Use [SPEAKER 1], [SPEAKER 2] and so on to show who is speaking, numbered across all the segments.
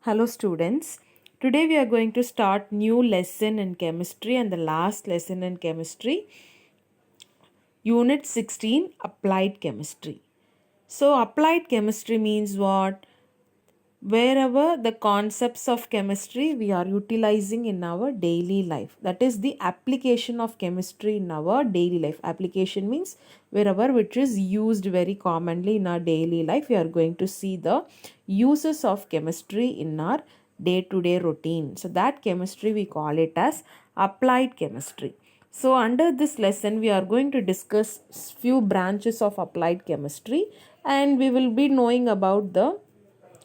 [SPEAKER 1] Hello students. Today we are going to start new lesson in chemistry and the last lesson in chemistry, unit 16, applied chemistry. So applied chemistry means what? Wherever the concepts of chemistry we are utilizing in our daily life. That is the application of chemistry in our daily life. Application means wherever which is used very commonly in our daily life. We are going to see the uses of chemistry in our day-to-day routine. So that chemistry we call it as applied chemistry. So under this lesson we are going to discuss few branches of applied chemistry, and we will be knowing about the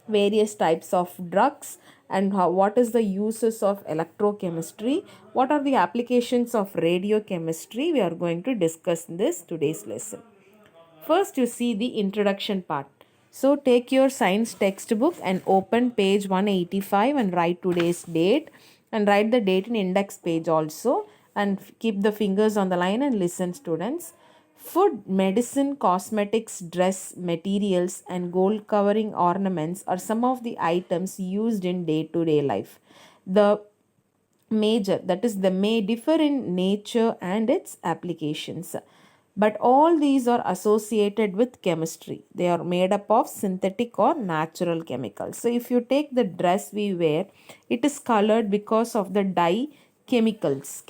[SPEAKER 1] various types of drugs and what is the uses of electrochemistry, what are the applications of radiochemistry. We are going to discuss in this today's lesson. First, you see the introduction part. So take your science textbook and open page 185 and write today's date, and write the date in index page also, and keep the fingers on the line and listen students. Food, medicine, cosmetics, dress, materials and gold covering ornaments are some of the items used in day-to-day life. The major, that is, they may differ in nature and its applications, but all these are associated with chemistry. They are made up of synthetic or natural chemicals. So if you take the dress we wear, it is colored because of the dye chemicals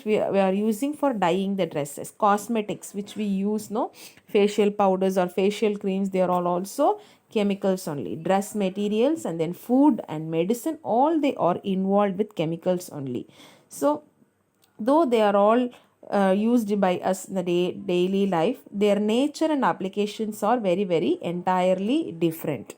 [SPEAKER 1] we are using for dyeing the dresses. Cosmetics which we use, no, facial powders or facial creams, they are all also chemicals only. Dress materials and then food and medicine, all they are involved with chemicals only. So though they are all used by us in the daily life, their nature and applications are very entirely different.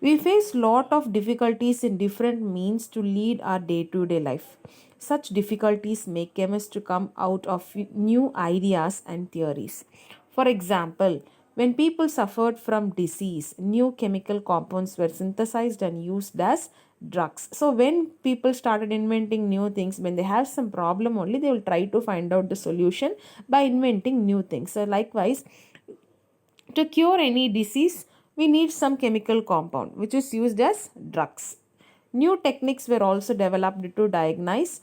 [SPEAKER 1] We face lot of difficulties in different means to lead our day-to-day life. Such difficulties make chemists to come out of new ideas and theories. For example, when people suffered from disease, new chemical compounds were synthesized and used as drugs. So when people started inventing new things, when they have some problem only, they will try to find out the solution by inventing new things. So likewise, to cure any disease, we need some chemical compound which is used as drugs. New techniques were also developed to diagnose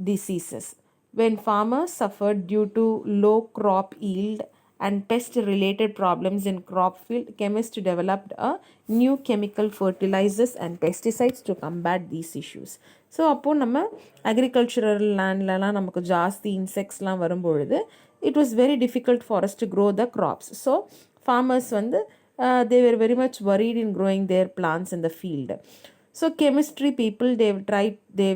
[SPEAKER 1] diseases. When farmers suffered due to low crop yield and pest related problems in crop field, chemists developed a new chemical fertilizers and pesticides to combat these issues. So அப்போது நம்ம agricultural லேண்ட்லலாம் நமக்கு ஜாஸ்தி இன்செக்ட்ஸ்லாம் வரும்பொழுது it was very difficult for us to grow the crops. So farmers வந்து they were very much worried in growing their plants in the field. So chemistry people, they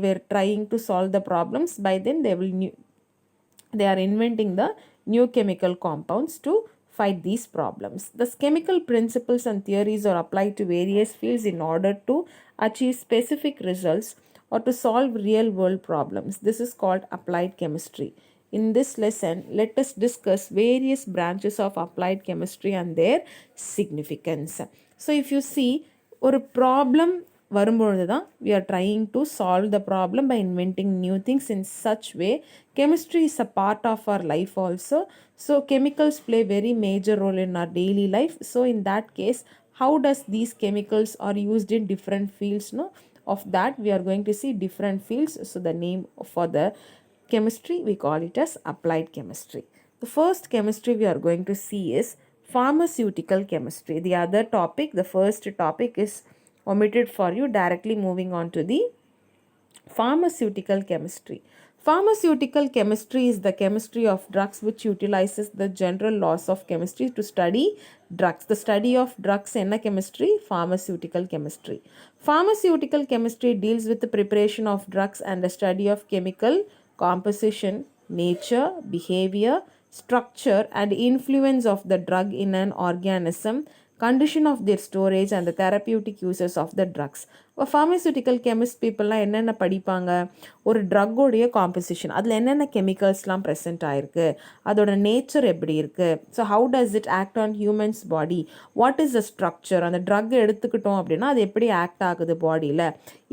[SPEAKER 1] were trying to solve the problems. By then they are inventing the new chemical compounds to fight these problems. The chemical principles and theories are applied to various fields in order to achieve specific results or to solve real world problems. This is called applied chemistry. In this lesson, let us discuss various branches of applied chemistry and their significance. So if you see, ஒரு problem வரும்பொழுது தான் we are trying to solve the problem by inventing new things. In such way, chemistry is a part of our life also. So chemicals play very major role in our daily life. So in that case, how does these chemicals are used in different fields, no? Of that we are going to see different fields. So the name for the chemistry, we call it as applied chemistry. The first chemistry we are going to see is pharmaceutical chemistry. The other topic, the first topic, is omitted for you. Directly moving on to the pharmaceutical chemistry. Pharmaceutical chemistry is the chemistry of drugs which utilizes the general laws of chemistry to study drugs. The study of drugs in a chemistry, pharmaceutical chemistry. Pharmaceutical chemistry deals with the preparation of drugs and the study of chemical composition, nature, behavior, structure and influence of the drug in an organism, condition of their storage and the therapeutic uses of the drugs. Pharmaceutical chemist peopleலாம் என்னென்ன படிப்பாங்க, ஒரு ட்ரக்கோடைய composition, அதில் என்னென்ன கெமிக்கல்ஸ்லாம் present ஆகிருக்கு, அதோட nature எப்படி இருக்குது, so how does it act on humans body, what is the structure, அந்த ட்ரக் எடுத்துக்கிட்டோம் அப்படின்னா அது எப்படி ஆக்ட் ஆகுது பாடியில்,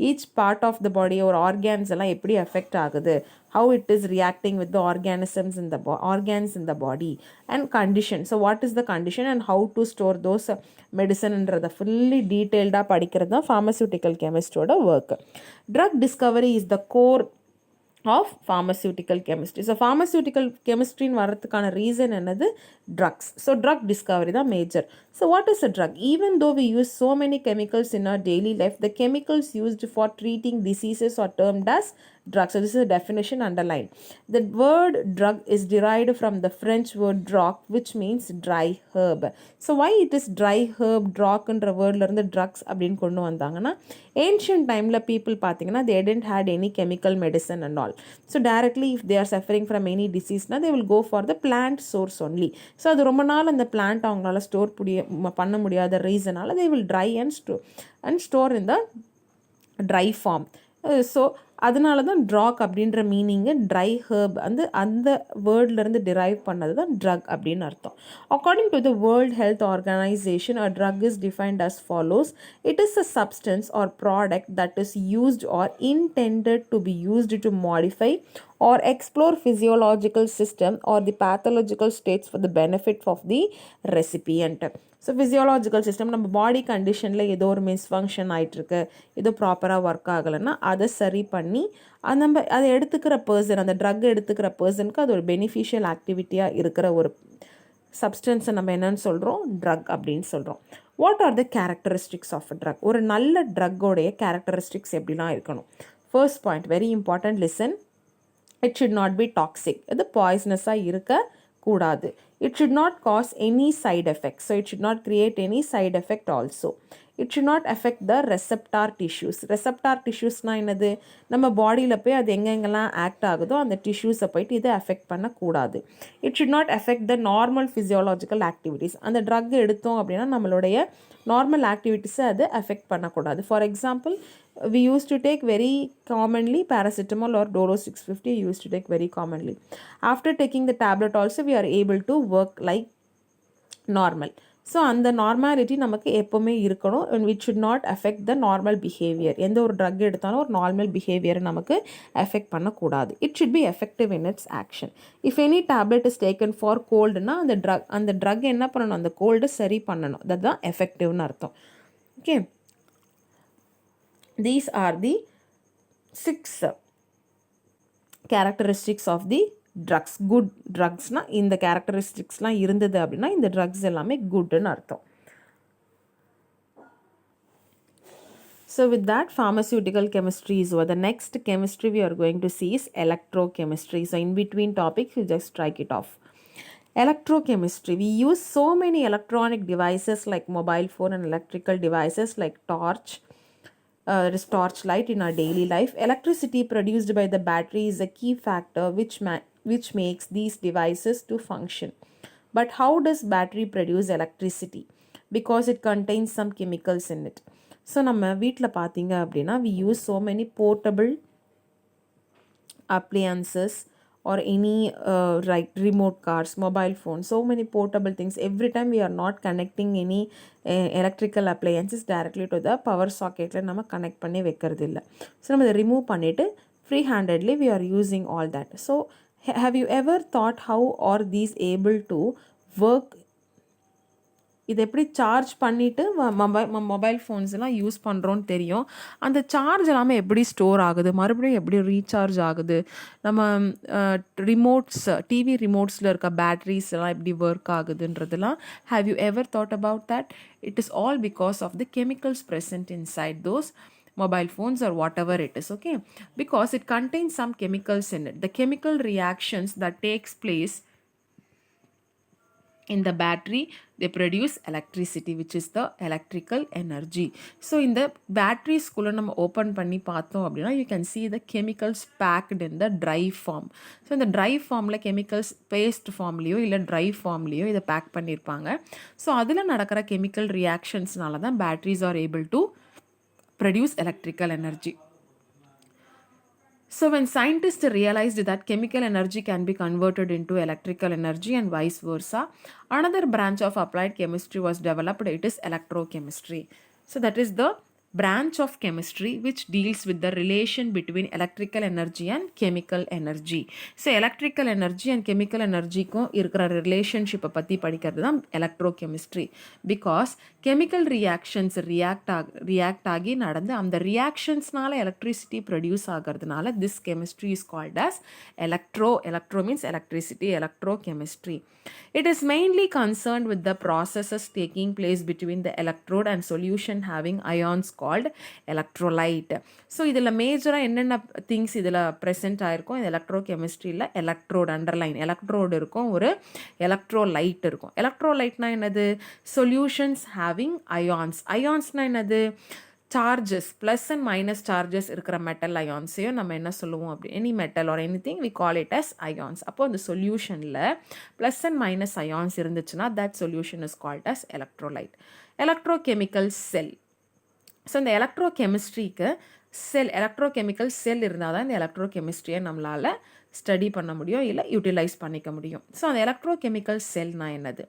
[SPEAKER 1] ஈச் பார்ட் ஆஃப் த பாடி, ஒரு ஆர்கான்ஸ் எல்லாம் எப்படி எஃபெக்ட் ஆகுது, how it is reacting with the organisms in the organs in the body, and condition. So what is the condition and how to store those medicine என்றத fully detailed படிக்கிறது தான் pharmaceutical chemist oda work. Drug discovery is the core of pharmaceutical chemistry. So pharmaceutical chemistry in varadhukana reason enadhu drugs. So drug discovery the major. So what is a drug? Even though we use so many chemicals in our daily life, the chemicals used for treating diseases are termed as drugs. So this is a definition underlined. The word drug is derived from the French word droc, which means dry herb. So why it is dry herb droc என்ற வேர்ட்ல இருந்து drugs அப்படின்னு கொண்டு வந்தாங்கன்னா, ancient timeல people பார்த்தீங்கன்னா they didn't had any chemical medicine and all. So directly if they are suffering from any disease na they will go for the plant source only. So அது ரொம்ப நாள் அந்த plant அவங்களால store பண்ண முடியாத ரீசனால they will dry and store in the dry form. So அதனால தான் track அப்படின்ற மீனிங்கு ட்ரை ஹர்ப் அந்த வேர்ட்லேருந்து டிரைவ் பண்ணது தான் ட்ரக் அப்படின்னு அர்த்தம். According to the World Health Organization a drug is defined as follows. It is a substance or product that is used or intended to be used to modify or explore physiological system or the pathological states for the benefit of the recipient. So physiological system நம்ம பாடி கண்டிஷனில் ஏதோ ஒரு மிஸ்ஃபங்க்ஷன் ஆகிட்டுருக்கு, ஏதோ ப்ராப்பராக work ஆகலைன்னா அதை சரி பண்ணி நம்ம அதை எடுத்துக்கிற பர்சன், அந்த ட்ரக் எடுத்துக்கிற பர்சனுக்கு அது ஒரு பெனிஃபிஷியல் ஆக்டிவிட்டியாக இருக்கிற ஒரு சப்ஸ்டன்ஸை நம்ம என்னன்னு சொல்கிறோம், ட்ரக் அப்படின்னு சொல்கிறோம். What are the characteristics of a drug? ஒரு நல்ல ட்ரக்கோடைய கேரக்டரிஸ்டிக்ஸ் எப்படிலாம் இருக்கணும்? First point, very important, listen. It should not be toxic. இது பாய்ஸ்னஸாக இருக்கக்கூடாது. It should not cause any side effects. So it should not create any side effect also. It should not affect the receptor tissues. Receptor tissuesனால் என்னது? நம்ம பாடியில் போய் அது எங்கெங்கெல்லாம் act ஆகுதோ அந்த டிஷ்யூஸை போயிட்டு இதை அஃபெக்ட் பண்ணக்கூடாது. It should not affect the normal physiological activities. அந்த ட்ரக் எடுத்தோம் அப்படின்னா நம்மளுடைய நார்மல் ஆக்டிவிட்டீஸை அது அஃபெக்ட் பண்ணக்கூடாது. For example, we used to take very commonly paracetamol or Doro 650 used to take very commonly. After taking the tablet also we are able to work like normal. So அந்த normality நமக்கு எப்போவுமே இருக்கணும். It should not affect the normal behaviour. எந்த ஒரு drug எடுத்தாலும் ஒரு normal பிஹேவியரை நமக்கு effect பண்ணக்கூடாது. It should be effective in its action. If any tablet is taken for கோல்டுனா அந்த ட்ரக் என்ன பண்ணணும், அந்த கோல்டு சரி பண்ணணும். அதுதான் எஃபெக்டிவ்னு அர்த்தம். Okay, these are the 6 characteristics of the drugs. Good drugsனா இந்த கேரக்டரிஸ்டிக்ஸ்லாம் இருந்தது அப்படின்னா இந்த ட்ரக்ஸ் எல்லாமே குட்னு அர்த்தம். So with that, pharmaceutical chemistry is over. The next chemistry we are going to see is electrochemistry. So in between topics we just strike it off. Electrochemistry, we use so many electronic devices like mobile phone and electrical devices like torchlight in our daily life. Electricity produced by the battery is a key factor which makes these devices to function. But how does battery produce electricity? Because it contains some chemicals in it. So நம்ம வீட்டில் பார்த்தீங்க அப்படின்னா we use so many portable appliances or any like remote cars, mobile phones, so many portable things. Every time we are not connecting any electrical appliances directly to the power socket la nama connect பண்ணி வைக்கிறது இல்லை. So நம்ம இதை remove பண்ணிவிட்டு free handedly we are using all that. So have you ever thought how are these able to work? இது எப்படி charge பண்ணிவிட்டு mobile ஃபோன்ஸ்லாம் use பண்ணுறோன்னு தெரியும். அந்த சார்ஜ் எல்லாமே எப்படி ஸ்டோர் ஆகுது, மறுபடியும் எப்படி ரீசார்ஜ் ஆகுது, நம்ம டிவி ரிமோட்ஸில் இருக்க பேட்ரிஸ் எல்லாம் எப்படி ஒர்க் ஆகுதுன்றதுலாம் have you ever thought about that? It is all because of the chemicals present inside those mobile phones or whatever it is. Okay, because it contains some chemicals in it. The chemical reactions that takes place in the battery, they produce electricity, which is the electrical energy. So in the batteries kulla நம்ம open பண்ணி பார்த்தோம் அப்படின்னா you can see the chemicals packed in the dry form. So இந்த dry formல chemicals paste formலையோ இல்லை dry formலையோ இதை back பண்ணியிருப்பாங்க. So அதில் நடக்கிற chemical reactionsனால தான் batteries are able to produce electrical energy. So when scientists realized that chemical energy can be converted into electrical energy and vice versa, another branch of applied chemistry was developed. It is electrochemistry. So that is the branch of chemistry which deals with the relation between electrical energy and chemical energy. So electrical energy and chemical energy க்கும் இருக்கிற relationship பத்தி படிக்கிறது தான் electrochemistry. Because chemical reactions react ஆகி நடந்து அந்த reactionsனால electricity produce ஆகிறதுனால this chemistry is called as electro means electricity, electrochemistry. It is mainly concerned with the processes taking place between the electrode and solution having ions called electrolyte. So இதில் மேஜராக என்னென்ன things இதில் present ஆகிருக்கும் இந்த எலக்ட்ரோகெமிஸ்ட்ரியில் electrode underline electrode இருக்கும் ஒரு electrolyte இருக்கும். எலக்ட்ரோலைட்னா என்னது சொல்யூஷன்ஸ் ஹேவிங் அயான்ஸ்னால் என்னது charges plus and minus charges இருக்கிற மெட்டல் அயான்ஸையும் நம்ம என்ன சொல்லுவோம் அப்படி any metal or any thing we call it as ions. அப்போ அந்த சொல்யூஷனில் ப்ளஸ் அண்ட் மைனஸ் அயான்ஸ் இருந்துச்சுன்னா that solution is called as electrolyte. Electrochemical cell. So இந்த எலக்ட்ரோகெமிஸ்ட்ரிக்கு எலக்ட்ரோகெமிக்கல் செல் இருந்தால் தான் இந்த எலக்ட்ரோகெமிஸ்ட்ரியை நம்மளால் ஸ்டடி பண்ண முடியும் இல்லை யூட்டிலைஸ் பண்ணிக்க முடியும். ஸோ அந்த எலக்ட்ரோகெமிக்கல் செல்னா என்னது?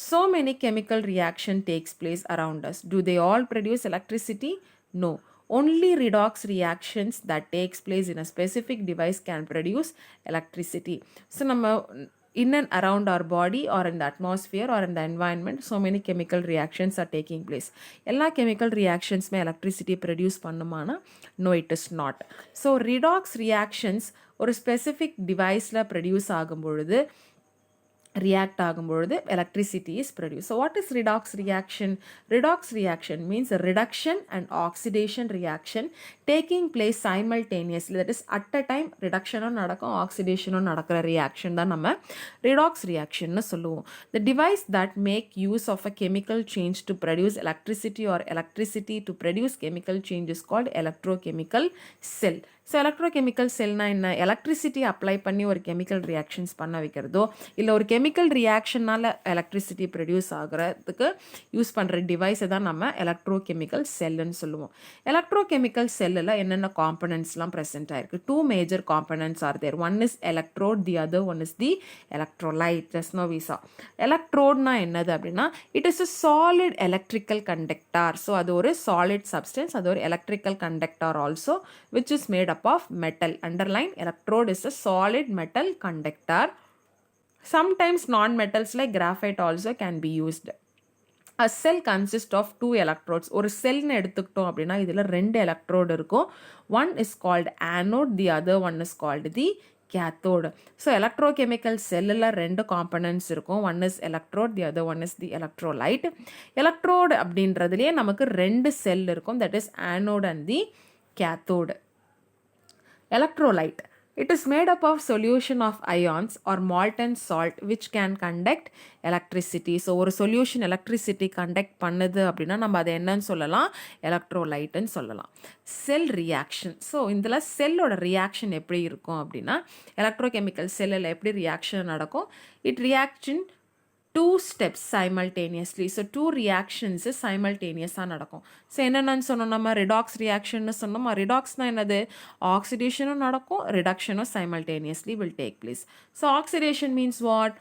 [SPEAKER 1] So many chemical reaction takes place around us. Do they all produce electricity? No. Only redox reactions that takes place in a specific device can produce electricity. So நம்ம in and around our body or in the atmosphere or in the environment so many chemical reactions are taking place. எல்லா chemical reactions May electricity produce பண்ணுமானா no it is not. So redox reactions ஒரு specific deviceல produce ஆகும் பொழுது react ஆகும்பொழுது electricity is produced. So what is redox reaction? Redox reaction means a reduction and oxidation reaction taking place simultaneously. That is at a time reduction நடக்கும் oxidation நடக்கிற reaction தான் நம்ம redox reaction சொல்லுவோம். The device that make use of a chemical change to produce electricity or electricity to produce chemical change is called electrochemical cell. So electrochemical செல்னால் என்ன? Electricity apply பண்ணி ஒரு chemical reactions பண்ண வைக்கிறதோ இல்லை ஒரு கெமிக்கல் ரியாக்ஷனால் எலக்ட்ரிசிட்டி ப்ரொடியூஸ் ஆகிறதுக்கு use பண்ணுற டிவைஸை தான் நம்ம எலக்ட்ரோகெமிக்கல் செல்லுன்னு சொல்லுவோம். எலக்ட்ரோகெமிக்கல் செல்லில் என்னென்ன காம்பனன்ட்ஸ்லாம் ப்ரெசென்ட் ஆயிருக்கு? 2 major components are there. One is electrode, the other one is the electrolyte. Just now we saw. எலக்ட்ரோட்னா என்னது அப்படின்னா it is a solid electrical conductor. So அது ஒரு solid substance, அது ஒரு electrical conductor also which is made up of metal. Underline, electrode is a solid metal conductor. Sometimes non-metals like graphite also can be used. A cell consists of 2 electrodes. ஒரு செல்னு எடுத்துக்கிட்டோம் அப்படின்னா இதில் 2 electrode இருக்கும். One is called anode, the other one is called the cathode. So electrochemical cellல 2 components இருக்கும். One is electrode, the other one is the electrolyte. Electrode அப்படின்றதுலேயே நமக்கு 2 செல் இருக்கும். That is anode and the cathode. Electrolyte. It is made up of solution of ions or molten salt which can conduct electricity. So ஒரு solution electricity conduct பண்ணுது அப்படின்னா நம்ம அதை என்னன்னு சொல்லலாம்? எலக்ட்ரோலைட்னு சொல்லலாம். செல் ரியாக்ஷன். ஸோ இதில் செல்லோட ரியாக்ஷன் எப்படி இருக்கும் அப்படின்னா எலக்ட்ரோகெமிக்கல் செல்லில் எப்படி ரியாக்ஷன் நடக்கும்? It reaction 2 steps simultaneously. So 2 reactions simultaneously நடக்கும். ஸோ என்னென்னு சொன்னோம் நம்ம redox reaction சொன்னோம். redoxனா என்னது? ஆக்சிடேஷனும் நடக்கும், ரிடக்ஷனும் simultaneously will take place. So oxidation means what?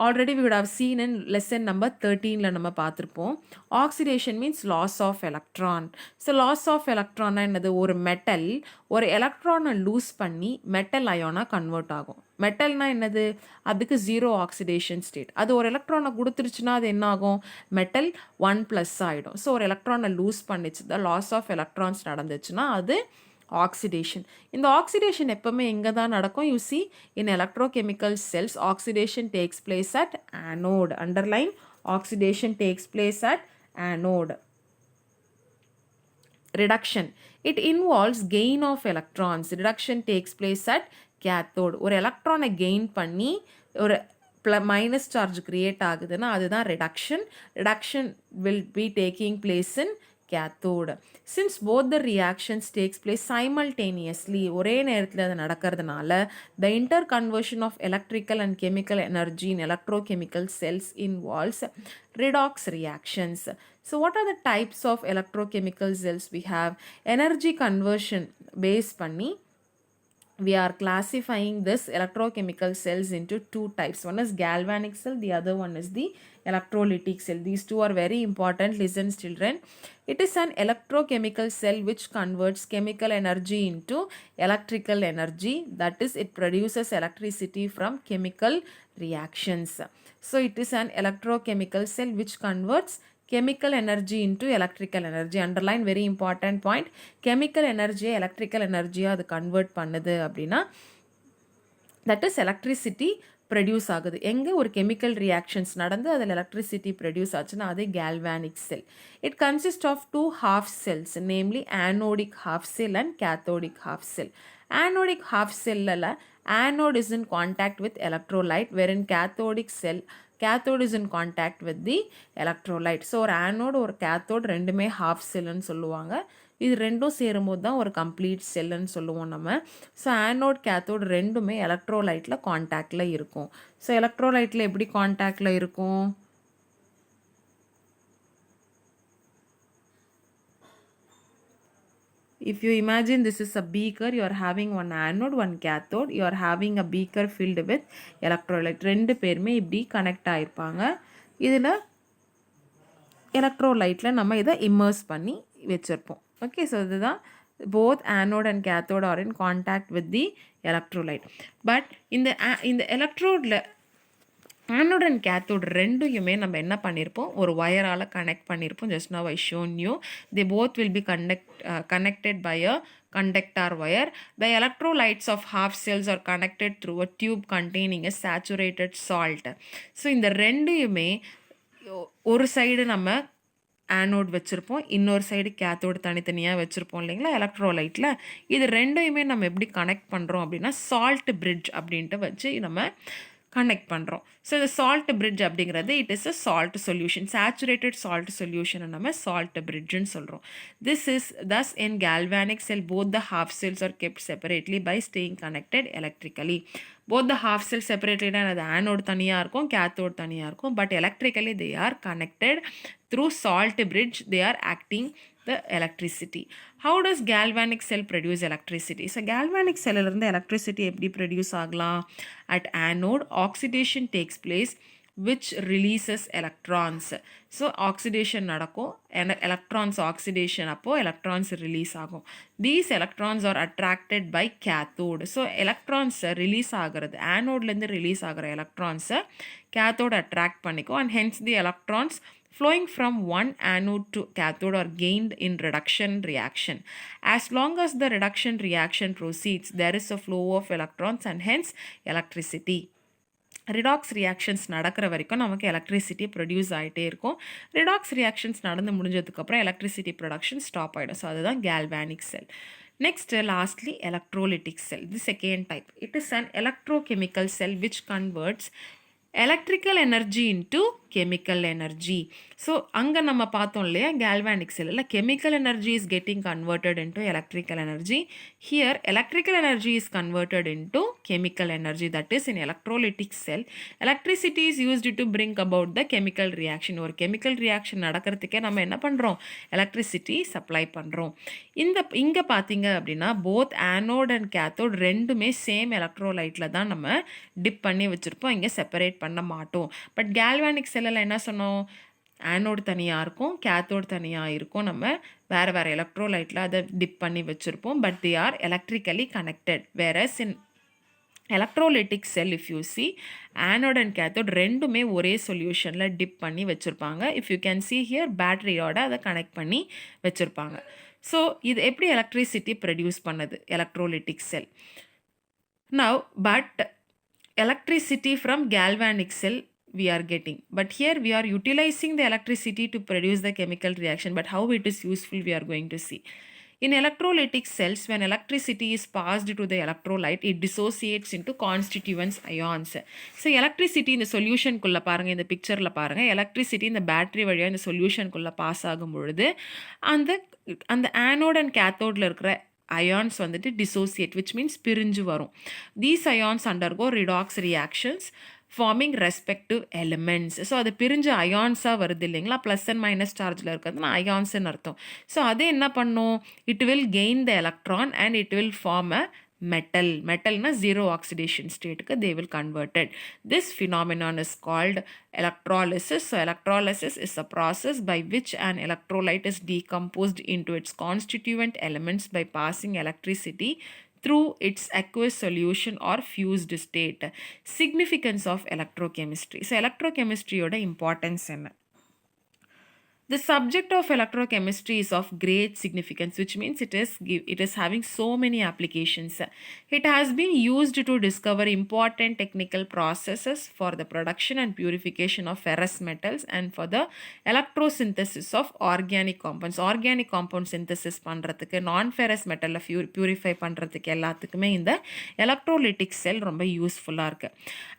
[SPEAKER 1] Already we would have seen in lesson number 13ல நம்ம பார்த்திருப்போம். Oxidation means loss of electron. So loss of electron என்னது? ஒரு மெட்டல் ஒரு எலக்ட்ரானை லூஸ் பண்ணி மெட்டல் அயோனா கன்வெர்ட் ஆகும். மெட்டல்னா என்னது? அதுக்கு 0 ஆக்சிடேஷன் ஸ்டேட். அது ஒரு எலக்ட்ரானை கொடுத்துருச்சுன்னா அது என்ன ஆகும்? மெட்டல் 1+ ஆகிடும். ஸோ ஒரு எலக்ட்ரானை லூஸ் பண்ணிச்சு தான் லாஸ் ஆஃப் எலக்ட்ரான்ஸ் நடந்துச்சுன்னா அது oxidation. இந்த oxidation எப்பவுமே எங்கே தான் நடக்கும்? You see in electrochemical cells oxidation takes place at anode. Underline, oxidation takes place at anode. Reduction. It involves gain of electrons. Reduction takes place at cathode. ஒரு எலக்ட்ரானை gain பண்ணி ஒரு மைனஸ் சார்ஜ் கிரியேட் ஆகுதுன்னா அதுதான் reduction. Reduction will be taking place in cathode. Since both the reactions takes place simultaneously, ஒரே நேரத்தில் அது நடக்கிறதுனால the interconversion of electrical and chemical energy in electrochemical cells involves redox reactions. So what are the types of electrochemical cells we have? Energy conversion base பண்ணி we are classifying this electrochemical cells into two types. One is galvanic cell, the other one is the electrolytic cell. These two are very important. Listen, children. It is an electrochemical cell which converts chemical energy into electrical energy. That is, it produces electricity from chemical reactions. So it is an electrochemical cell which converts chemical energy into electrical energy. Underline, very important point. Chemical energy electrical energy அது convert பண்ணுது அப்படின்னா that is electricity produce ஆகுது. எங்கே ஒரு chemical reactions நடந்து அதில் electricity produce ஆச்சுன்னா அது galvanic cell. It consist of two half cells, namely anodic half cell and cathodic half cell. Anodic half cell anode is in contact with electrolyte, wherein cathode is in contact with the electrolyte. So ஒரு anode ஒரு cathode ரெண்டுமே half cellன்னு சொல்லுவாங்க. இது ரெண்டும் சேரும்போது தான் ஒரு complete செல்லுன்னு சொல்லுவோம் நம்ம. ஸோ ஆனோட் கேத்தோட் ரெண்டுமே எலக்ட்ரோலைட்டில் காண்டாக்டில் இருக்கும். ஸோ எலக்ட்ரோலைட்டில் எப்படி காண்டாக்டில் இருக்கும்? If you imagine this is a beaker, you are having one anode, one cathode, you are having a beaker filled with electrolyte. ரெண்டு பேருமே இப்படி கனெக்ட் ஆகிருப்பாங்க. இதில் எலக்ட்ரோலைட்டில் நம்ம இதை இம்மர்ஸ் பண்ணி வச்சுருப்போம். ஓகே, ஸோ இதுதான் both anode and cathode are in contact with the electrolyte. But இந்த எலக்ட்ரோடில் ஆனோட் அண்ட் கேத்தோட் ரெண்டையுமே நம்ம என்ன பண்ணியிருப்போம், ஒரு வயரால் கனெக்ட் பண்ணியிருப்போம். Just now I shown you they both will be connected by a conductor wire. The electrolytes of half cells are connected through a tube containing a saturated salt. So இந்த ரெண்டையுமே ஒரு side நம்ம anode வச்சுருப்போம், இன்னொரு side cathode தனித்தனியாக வச்சுருப்போம் இல்லைங்களா எலக்ட்ரோலைட்டில். இது ரெண்டையுமே நம்ம எப்படி கனெக்ட் பண்ணுறோம் அப்படின்னா சால்ட் பிரிட்ஜ் அப்படின்ட்டு வச்சு நம்ம கனெக்ட் பண்ணுறோம். ஸோ இந்த சால்ட் பிரிட்ஜ் அப்படிங்கிறது it is a salt solution, saturated salt சொல்யூஷனை நம்ம சால்ட் பிரிட்ஜுன்னு சொல்கிறோம். This is thus in galvanic cell both the half cells are kept separately by staying connected electrically. both the half cells separately அது anode தனியாக இருக்கும், cathode தனியாக இருக்கும், but electrically they are connected through salt bridge. They are acting the electricity. How does galvanic cell produce electricity? So galvanic cell இருந்து electricity எப்படி produce ஆகலாம்? At anode oxidation takes place which releases electrons. So oxidation நடக்கும், electrons oxidation அப்போ electrons release ஆகும். These electrons are attracted by cathode. So electrons release ஆகிறது, anodeலேருந்து release ஆகிற electrons cathode attract பண்ணிக்கும், and hence the electrons flowing from one anode to cathode are gained in reduction reaction. As long as the reduction reaction proceeds, there is a flow of electrons and hence electricity. Redox reactions நடக்கிற வரைக்கும் நமக்கு electricity produce ஆகிட்டே இருக்கும். Redox reactions நடந்து முடிஞ்சதுக்கப்புறம் electricity production stop ஆகிடும். So அதுதான் galvanic cell. Next, lastly, electrolytic cell. The second type. It is an electrochemical cell which converts electrical energy into chemical energy. So அங்கே நம்ம பார்த்தோம் இல்லையா galvanic cell chemical energy is getting converted into electrical energy. Here electrical energy is converted into chemical energy, that is in electrolytic cell. Electricity is used to bring about the chemical reaction. ஒரு chemical reaction நடக்கிறதுக்கே நம்ம என்ன பண்ணுறோம், electricity supply பண்ணுறோம். இங்கே பார்த்தீங்க அப்படின்னா both anode and cathode ரெண்டுமே same எலக்ட்ரோலைட்டில் தான் நம்ம டிப் பண்ணி வச்சுருப்போம், இங்கே செப்பரேட் பண்ண மாட்டோம். பட் galvanic செல்லில் என்ன சொன்னோம், ஆனோடு தனியாக இருக்கும், கேத்தோடு தனியாக இருக்கும், நம்ம வேறு வேறு எலக்ட்ரோலைட்டில் அதை டிப் பண்ணி வச்சுருப்போம். But they are electrically connected. Whereas in electrolytic cell if you see anode and cathode ரெண்டுமே ஒரே சொல்யூஷனில் டிப் பண்ணி வச்சுருப்பாங்க. If you can see here பேட்டரியோட அதை கனெக்ட் பண்ணி வச்சுருப்பாங்க. ஸோ இது எப்படி எலக்ட்ரிசிட்டி ப்ரொடியூஸ் பண்ணுது electrolytic cell. Now but electricity from galvanic cell we are getting, but here we are utilizing the electricity to produce the chemical reaction. But how it is useful we are going to see. In electrolytic cells, when electricity is passed to the electrolyte, it dissociates into constituents ions. So electricity in the solution குள்ள பாருங்க, இந்த பிக்சரில் பாருங்க, electricity இந்த battery வழியாக இந்த solution குள்ள pass ஆகும் பொழுது அந்த ஆனோட் அண்ட் கேத்தோடில் இருக்கிற ions வந்துட்டு dissociate, which means பிரிஞ்சு வரும். These ions undergo redox reactions forming respective elements. So அது பிரிஞ்சு அயான்ஸாக வருது இல்லைங்களா, ப்ளஸ் அண்ட் மைனஸ் சார்ஜில் இருக்கிறதுனா அயான்ஸ்ன்னு அர்த்தம். ஸோ அது என்ன பண்ணும், it will gain the electron and it will form a metal na zero oxidation state ku they will convert it. This phenomenon is called electrolysis. So electrolysis is a process by which an electrolyte is decomposed into its constituent elements by passing electricity through its aqueous solution or fused state. Significance of electrochemistry. So electrochemistry oda importance enna? The subject of electrochemistry is of great significance, which means it is having so many applications. It has been used to discover important technical processes for the production and purification of ferrous metals and for the electrosynthesis of organic compounds. Organic compound synthesis பண்றதுக்கு non-ferrous metal purify பண்றதுக்கு எல்லாத்துக்குமே இந்த electrolytic cell ரொம்ப யூஸ்ஃபுல்லா இருக்கு.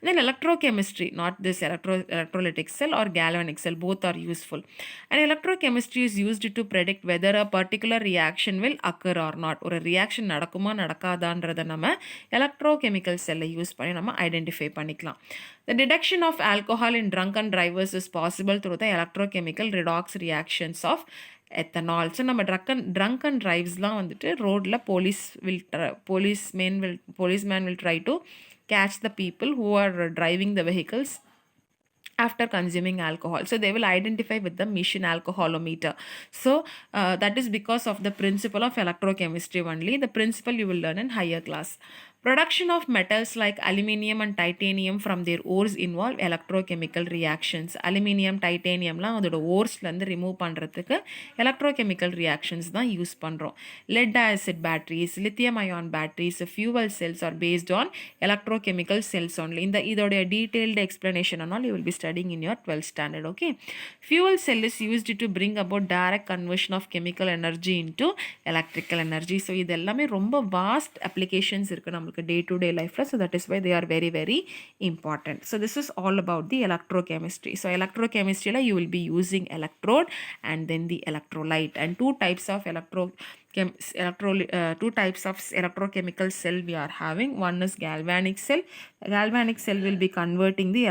[SPEAKER 1] Then electrochemistry, not this electrolytic cell or galvanic cell, both are useful. And electrochemistry is used to predict whether a particular reaction will occur or not. ஒரு reaction நடக்குமா நடக்காதான்றதை நம்ம electrochemical cell use பண்ணி நம்ம identify பண்ணிக்கலாம். The detection of alcohol in drunken drivers is possible through the electrochemical redox reactions of ethanol. So நம்ம drunken drives-லாம் வந்துட்டு ரோடில் policeman will try to catch the people who are driving the vehicles after consuming alcohol. So they will identify with the mission alcoholometer. So that is because of the principle of electrochemistry only. The principle you will learn in higher class. Production of metals like aluminium and titanium from their ores involve electrochemical reactions. Aluminium, titanium la adoda ores la irundhu remove பண்றதுக்கு electrochemical reactions தான் use பண்றோம். Lead acid batteries, lithium ion batteries, fuel cells are based on electrochemical cells only. இந்த இதோட detailed explanation and all you will be studying in your 12th standard. Okay. Fuel cell is used to bring about direct conversion of chemical energy into electrical energy. So இது எல்லாமே ரொம்ப vast applications இருக்கு நம்ம day-to-day life. So that is why they are very, very important. So this is all about the electrochemistry. So electrochemistry you will be using electrode and then the electrolyte, and two types of electrochemical cell we are having. One is galvanic cell. Galvanic cell will be converting the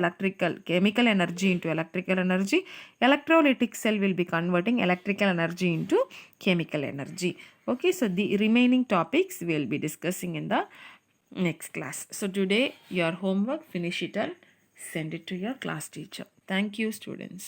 [SPEAKER 1] chemical energy into electrical energy. Electrolytic cell will be converting electrical energy into chemical energy. Okay, so the remaining topics we will be discussing in the next class. So today your homework, finish it and send it to your class teacher. Thank you, students.